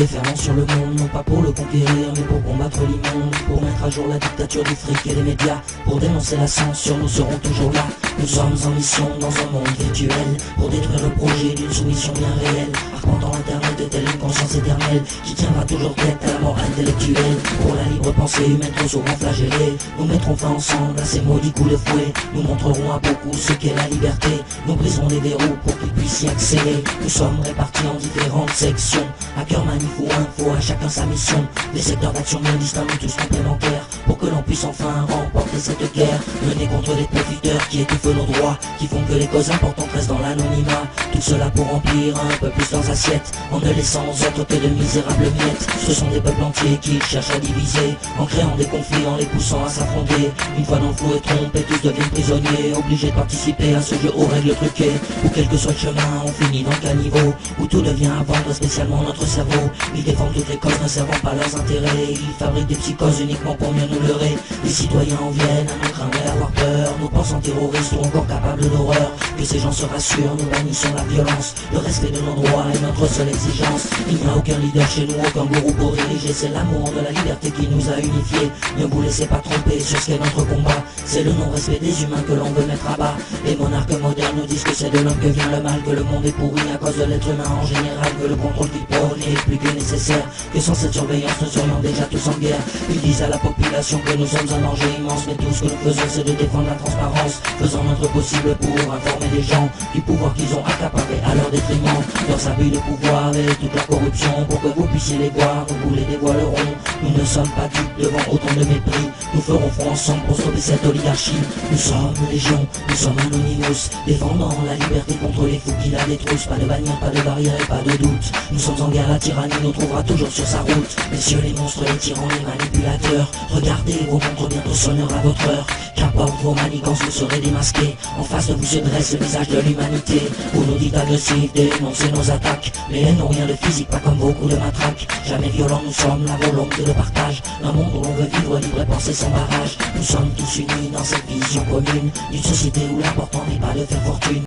déferlant sur le monde, non pas pour le conquérir, mais pour combattre l'immonde, pour mettre à jour la dictature du fric et des médias, pour dénoncer la censure, nous serons toujours là. Nous sommes en mission dans un monde virtuel, pour détruire le projet d'une soumission bien réelle, arpentant l'internet de telle une conscience éternelle, qui tiendra toujours tête à la mort intellectuelle. Pour la libre pensée humaine trop souvent flagellée, nous mettrons fin ensemble à ces maudits coups de fouet, nous montrerons à beaucoup ce qu'est la liberté, nous briserons les verrous pour qu'ils puissent y accéder. Nous sommes répartis en différentes sections, à cœur manif ou info, à chacun sa mission, des secteurs d'action bien distincts mais tous complémentaires, pour que l'on puisse enfin remporter cette guerre, menée contre des profiteurs qui étouffent nos droits, qui font que les causes importantes restent dans l'anonymat, tout cela pour remplir un peu plus leurs assiettes, en ne laissant aux autres que de misérables miettes. Ce sont des peuples entiers qui cherchent à diviser, en créant des conflits, en les poussant à s'affronter. Une fois dans le flou et trompés, tous deviennent prisonniers, obligés de participer à ce jeu aux règles truquées, où quel que soit le chemin, on finit dans le caniveau, où tout devient à vendre, spécialement notre cerveau. Ils défendent toutes les causes, ne servant pas leurs intérêts, ils fabriquent des psychoses uniquement pour mieux nous leurrer. Les citoyens en viennent à nous craindre et avoir peur, nous pensons terroristes ou encore capables d'horreur. Que ces gens se rassurent, nous bannissons la violence, le respect de nos droits est notre seule exigence. Il n'y a aucun leader chez nous, aucun gourou pour diriger, c'est l'amour de la liberté qui nous a unifiés. Ne vous laissez pas tromper sur ce qu'est notre combat, c'est le non-respect des humains que l'on veut mettre à bas. Les monarques modernes nous disent que c'est de l'homme que vient le mal, que le monde est pourri à cause de l'être humain en général, que le contrôle qu'il prône est plus que nécessaire, que sans cette surveillance nous serions déjà tous en guerre. Ils disent à la population que nous sommes un danger immense, mais tout ce que nous faisons c'est de défendre la transparence, faisant notre possible pour informer les gens du pouvoir qu'ils ont accaparé à leur détriment, leurs abus de pouvoir et toute leur corruption, pour que vous puissiez les voir, nous vous les dévoilerons. Nous ne sommes pas dupes devant autant de mépris, nous ferons front ensemble pour stopper cette oligarchie. Nous sommes légion, nous sommes Anonymous, défendant la liberté contre les fous qui la détroussent. Pas de bannière, pas de barrière et pas de doute, nous sommes en guerre, la tyrannie nous trouvera toujours sur sa route. Messieurs les monstres, les tyrans, les manipulateurs, regardez, vos montres bientôt sonnera votre heure. Qu'importe vos manigances, vous serez démasqués, en face de vous se dresse le visage de l'humanité. Vous nous dites agressifs, dénoncez nos attaques, mais elles n'ont rien de physique, pas comme vos coups de matraque. Jamais violents, nous sommes la volonté de partage, d'un monde où l'on veut vivre libre et penser sans barrage. Nous sommes tous unis dans cette vision commune, d'une société où l'important n'est pas de faire fortune.